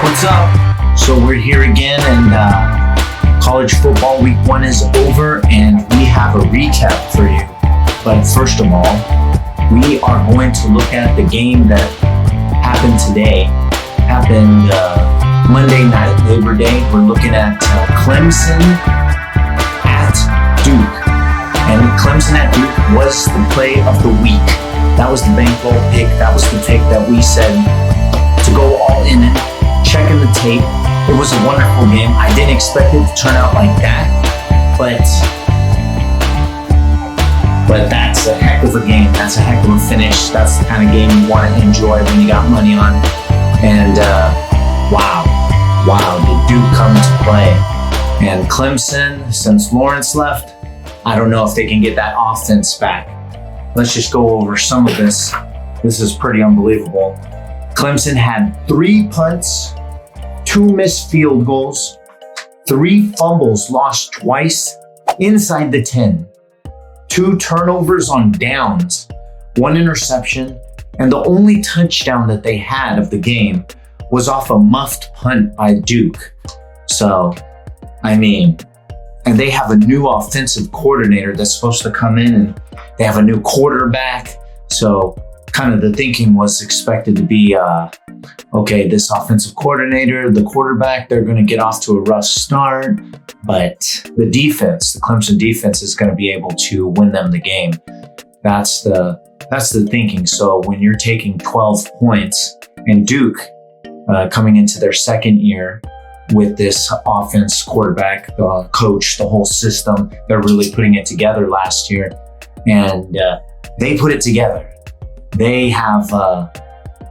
What's up? So we're here again, and college football week 1 is over, and we have a recap for you. But first of all, we are going to look at the game that happened today. Happened Monday night, Labor Day. We're looking at Clemson at Duke. And Clemson at Duke was the play of the week. That was the bankroll pick. That was the pick that we said to go all in and checking the tape. It was a wonderful game. I didn't expect it to turn out like that, but that's a heck of a game. That's a heck of a finish. That's the kind of game you want to enjoy when you got money on. And wow, did Duke come to play? And Clemson, since Lawrence left, I don't know if they can get that offense back. Let's just go over some of this. This is pretty unbelievable. Clemson had 3 punts, 2 missed field goals, 3 fumbles lost twice inside the 10, 2 turnovers on downs, 1 interception, and the only touchdown that they had of the game was off a muffed punt by Duke. So, I mean, and they have a new offensive coordinator that's supposed to come in, and they have a new quarterback. So, kind of the thinking was expected to be, okay, this offensive coordinator, the quarterback, they're going to get off to a rough start, but the defense, the Clemson defense, is going to be able to win them the game. That's the thinking. So when you're taking 12 points, and Duke coming into their second year with this offense, quarterback, coach, the whole system, they're really putting it together last year, and they put it together. They have,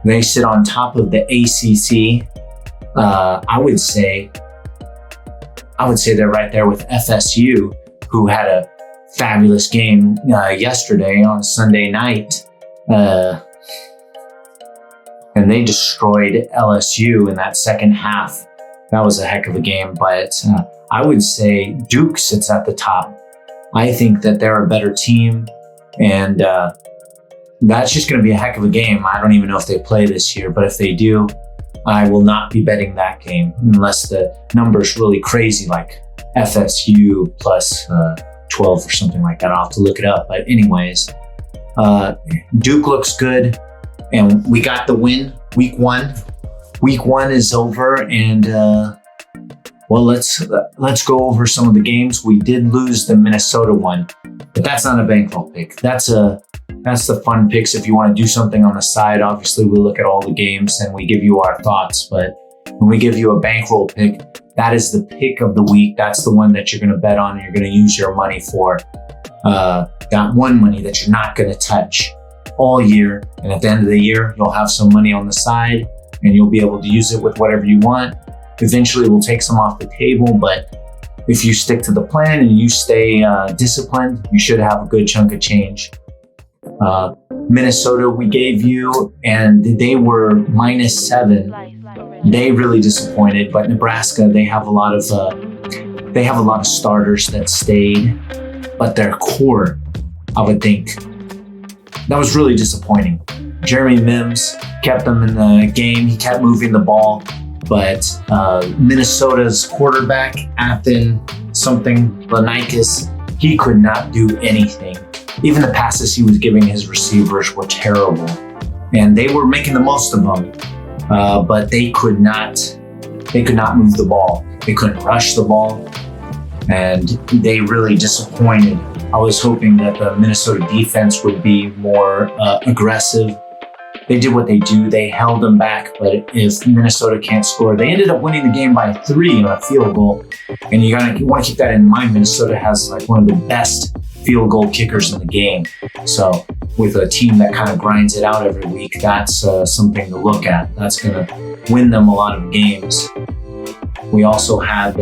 they sit on top of the ACC. I would say they're right there with FSU, who had a fabulous game yesterday on Sunday night. And they destroyed LSU in that second half. That was a heck of a game, but I would say Duke sits at the top. I think that they're a better team, and that's just going to be a heck of a game. I don't even know if they play this year, but if they do, I will not be betting that game unless the number's really crazy, like FSU plus 12 or something like that. I'll have to look it up. But anyways, Duke looks good, and we got the win. Week 1. Week 1 is over, and well, let's go over some of the games. We did lose the Minnesota one, but that's not a bankroll pick. That's the fun picks. If you want to do something on the side, obviously we look at all the games and we give you our thoughts. But when we give you a bankroll pick, that is the pick of the week. That's the one that you're going to bet on and you're going to use your money for. That one money that you're not going to touch all year. And at the end of the year, you'll have some money on the side and you'll be able to use it with whatever you want. Eventually, we'll take some off the table, but if you stick to the plan and you stay disciplined, you should have a good chunk of change. Minnesota, we gave you, and they were -7. They really disappointed, but Nebraska, they have a lot of starters that stayed, but their core, I would think, that was really disappointing. Jeremy Mims kept them in the game. He kept moving the ball, but Minnesota's quarterback, Athen Lanikis, he could not do anything. Even the passes he was giving his receivers were terrible, and they were making the most of them, but they could not move the ball. They couldn't rush the ball, and they really disappointed. I was hoping that the Minnesota defense would be more aggressive, they did what they do. They held them back, but if Minnesota can't score, they ended up winning the game by 3 on a field goal. And you want to keep that in mind. Minnesota has like one of the best field goal kickers in the game. So with a team that kind of grinds it out every week, that's something to look at. That's going to win them a lot of games. We also had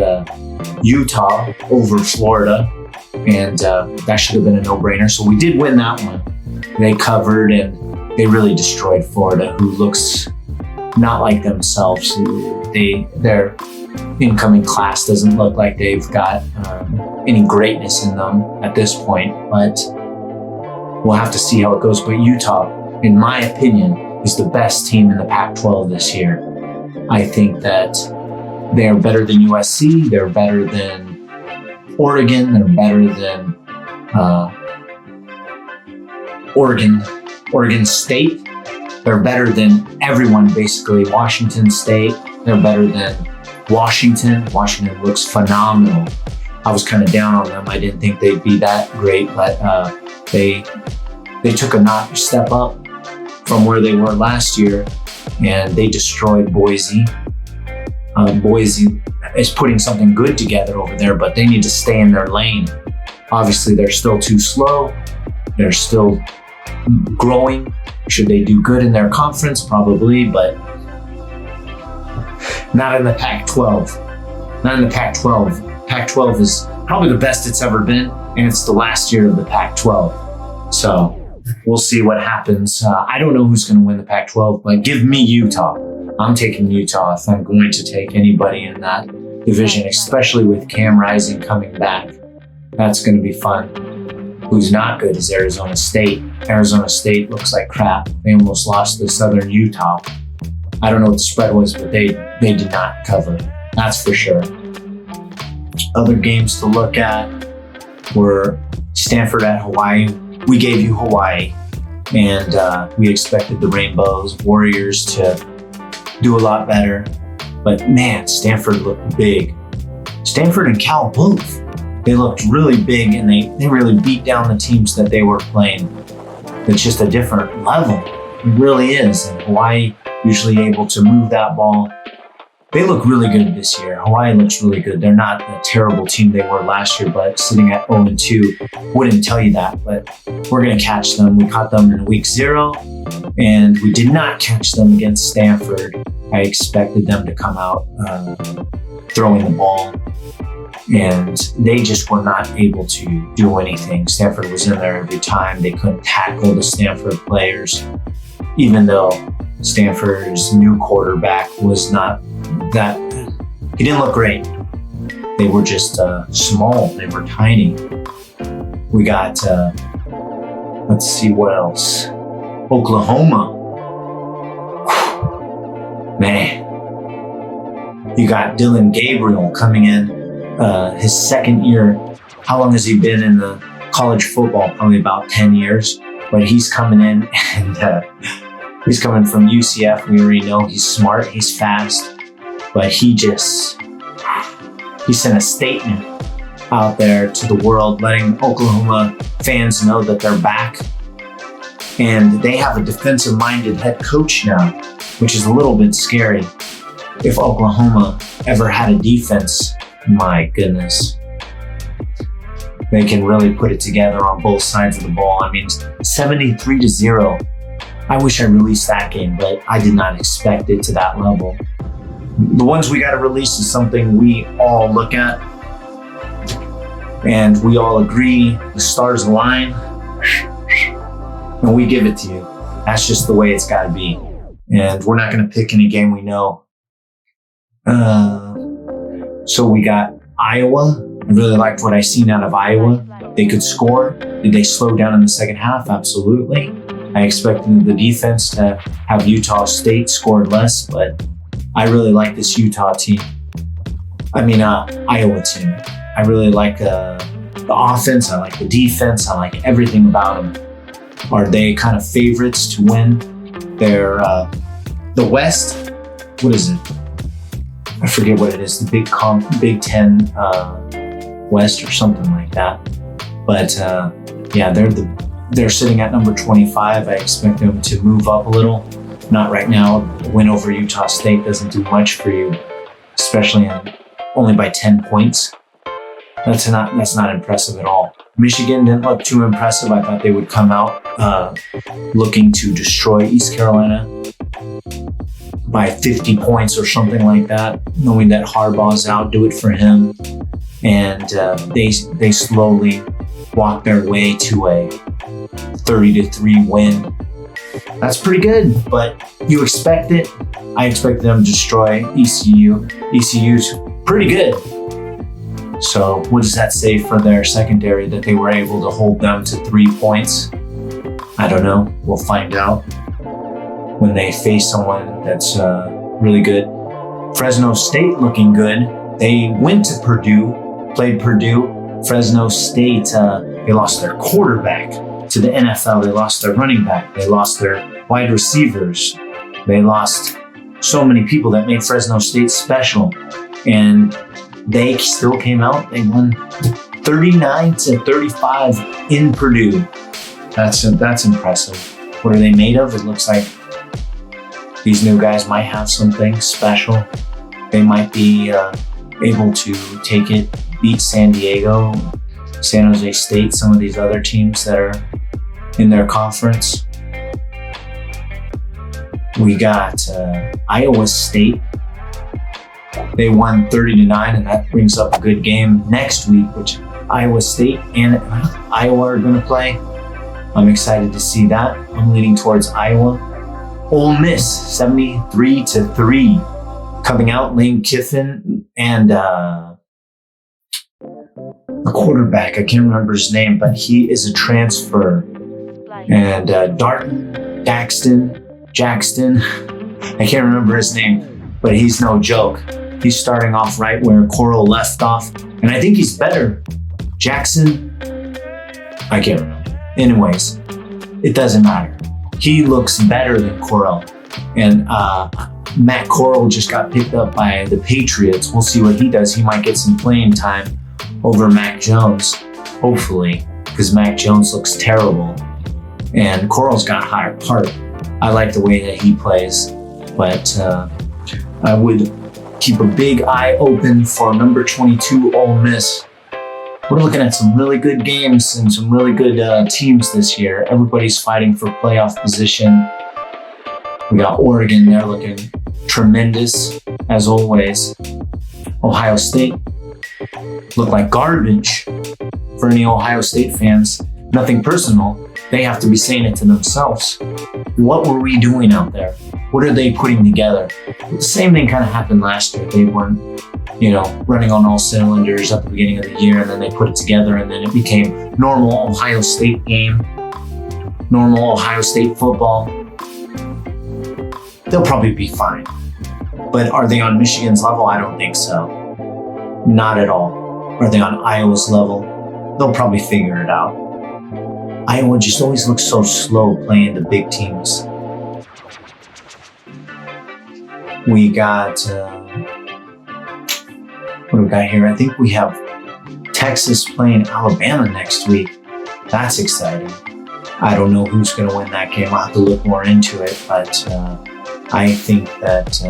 Utah over Florida, and that should have been a no-brainer. So we did win that one. They covered, and they really destroyed Florida, who looks not like themselves. Their incoming class doesn't look like they've got any greatness in them at this point, but we'll have to see how it goes. But Utah, in my opinion, is the best team in the Pac-12 this year. I think that they're better than USC, they're better than Oregon, they're better than Oregon State. They're better than everyone, basically. Washington State, they're better than Washington. Washington looks phenomenal. I was kind of down on them. I didn't think they'd be that great, but they took a step up from where they were last year, and they destroyed Boise. Boise is putting something good together over there, but they need to stay in their lane. Obviously, they're still too slow. They're still growing. Should they do good in their conference? Probably, but not in the Pac-12. Not in the Pac-12. Pac-12 is probably the best it's ever been, and it's the last year of the Pac-12. So we'll see what happens. I don't know who's going to win the Pac-12, but give me Utah. I'm taking Utah if I'm going to take anybody in that division, especially with Cam Rising coming back. That's going to be fun. Who's not good is Arizona State. Arizona State looks like crap. They almost lost to Southern Utah. I don't know what the spread was, but they did not cover. That's for sure. Other games to look at were Stanford at Hawaii. We gave you Hawaii, and we expected the Rainbows Warriors to do a lot better. But man, Stanford looked big. Stanford and Cal both. They looked really big, and they really beat down the teams that they were playing. It's just a different level. It really is. And Hawaii usually able to move that ball. They look really good this year. Hawaii looks really good. They're not a terrible team they were last year, but sitting at 0-2 wouldn't tell you that. But we're going to catch them. We caught them in week 0, and we did not catch them against Stanford. I expected them to come out throwing the ball, and they just were not able to do anything. Stanford was in there every time. They couldn't tackle the Stanford players, even though Stanford's new quarterback was not that, he didn't look great. They were just small. They were tiny. We got, let's see what else. Oklahoma. Man. You got Dylan Gabriel coming in, his second year. How long has he been in the college football? Probably about 10 years. But he's coming in, and he's coming from UCF. We already know he's smart, he's fast. But he sent a statement out there to the world, letting Oklahoma fans know that they're back. And they have a defensive-minded head coach now, which is a little bit scary. If Oklahoma ever had a defense, my goodness, they can really put it together on both sides of the ball. I mean, 73-0. I wish I released that game, but I did not expect it to that level. The ones we got to release is something we all look at, and we all agree the stars align, and we give it to you. That's just the way it's got to be. And we're not going to pick any game we know. So we got Iowa. I really liked what I seen out of Iowa. They could score. Did they slow down in the second half? Absolutely. I expected the defense to have Utah State scored less, but I really like this Utah team. Iowa team. I really like the offense. I like the defense. I like everything about them. Are they kind of favorites to win their the West? What is it? I forget what it is. The Big Ten West or something like that. But yeah, they're They're sitting at number 25. I expect them to move up a little. Not right now. A win over Utah State doesn't do much for you, especially only by 10 points. That's not impressive at all. Michigan didn't look too impressive. I thought they would come out looking to destroy East Carolina by 50 points or something like that, knowing that Harbaugh's out, do it for him. And they slowly walk their way to a 30-3 win. That's pretty good, but you expect it. I expect them to destroy ECU. ECU's pretty good. So what does that say for their secondary, that they were able to hold them to 3 points? I don't know. We'll find out when they face someone that's really good. Fresno State looking good. They went to Purdue, played Purdue. Fresno State, they lost their quarterback to the NFL. They lost their running back. They lost their wide receivers. They lost so many people that made Fresno State special. And they still came out. They won 39-35 in Purdue. That's impressive. What are they made of? It looks like these new guys might have something special. They might be able to take it, beat San Diego, San Jose State, some of these other teams that are in their conference. We got Iowa State. They won 30-9, and that brings up a good game next week, which Iowa State and Iowa are going to play. I'm excited to see that. I'm leaning towards Iowa. Ole Miss, 73-3. Coming out, Lane Kiffin and the quarterback, I can't remember his name, but he is a transfer. And Jackson, I can't remember his name, but he's no joke. He's starting off right where Coral left off, and I think he's better. Jackson, I can't remember. Anyways, it doesn't matter. He looks better than Coral. And Matt Corral just got picked up by the Patriots. We'll see what he does. He might get some playing time over Mac Jones, hopefully, because Mac Jones looks terrible. And Coral's got higher heart. I like the way that he plays, but I would keep a big eye open for number 22 Ole Miss. We're looking at some really good games and some really good teams this year. Everybody's fighting for playoff position. We got Oregon, they're looking tremendous, as always. Ohio State look like garbage for any Ohio State fans. Nothing personal. They have to be saying it to themselves. What were we doing out there? What are they putting together? The same thing kind of happened last year. They weren't, running on all cylinders at the beginning of the year, and then they put it together, and then it became normal Ohio State game, normal Ohio State football. They'll probably be fine. But are they on Michigan's level? I don't think so. Not at all. Are they on Iowa's level? They'll probably figure it out. Iowa just always looks so slow playing the big teams. We got, what do we got here? I think we have Texas playing Alabama next week. That's exciting. I don't know who's going to win that game. I'll have to look more into it, but I think that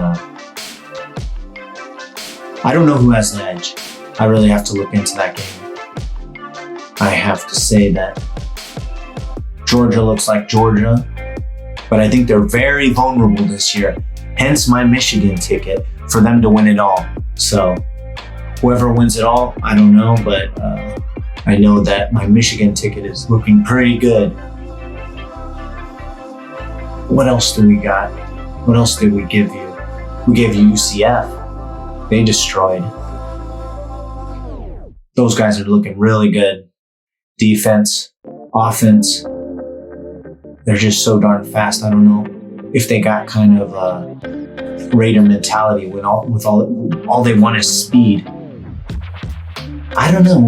I don't know who has the edge. I really have to look into that game. I have to say that Georgia looks like Georgia, but I think they're very vulnerable this year. Hence my Michigan ticket for them to win it all. So whoever wins it all, I don't know, but I know that my Michigan ticket is looking pretty good. What else do we got? What else did we give you? We gave you UCF. They destroyed. Those guys are looking really good. Defense, offense. They're just so darn fast. I don't know if they got kind of a Raider mentality with all they want is speed. I don't know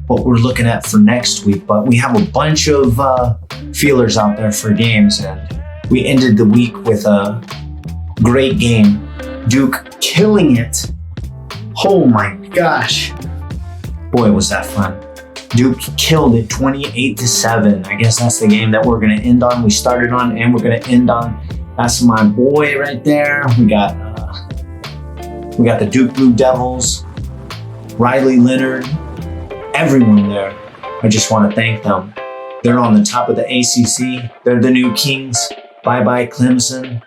what we're looking at for next week, but we have a bunch of feelers out there for games, and we ended the week with a great game. Duke killing it. Oh my gosh. Boy, was that fun. Duke killed it 28-7. I guess that's the game that we're going to end on. We started on and we're going to end on. That's my boy right there. We got the Duke Blue Devils, Riley Leonard, everyone there. I just want to thank them. They're on the top of the ACC. They're the new Kings. Bye-bye, Clemson.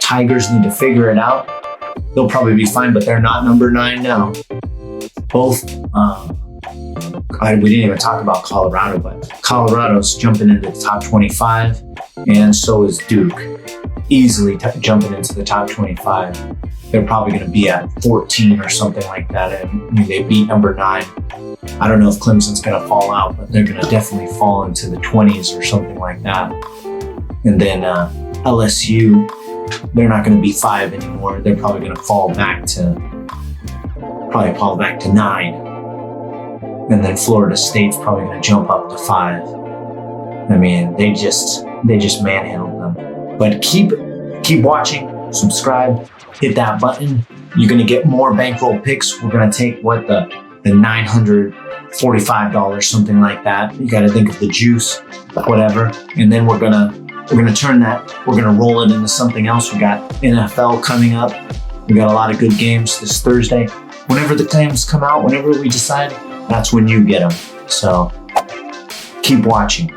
Tigers need to figure it out. They'll probably be fine, but they're not number 9 now. Both, we didn't even talk about Colorado, but Colorado's jumping into the top 25, and so is Duke. Easily jumping into the top 25. They're probably going to be at 14 or something like that. And I mean, they beat number 9. I don't know if Clemson's going to fall out, but they're going to definitely fall into the 20s or something like that. And then LSU, they're not going to be 5 anymore. They're probably going to fall back to 9. And then Florida State's probably going to jump up to 5. I mean, they just manhandled them. But keep watching, subscribe, hit that button. You're going to get more bankroll picks. We're going to take the $945, something like that. You got to think of the juice, whatever. And then we're gonna turn that. We're gonna roll it into something else. We got NFL coming up. We got a lot of good games this Thursday. Whenever the games come out, whenever we decide, that's when you get them. So keep watching.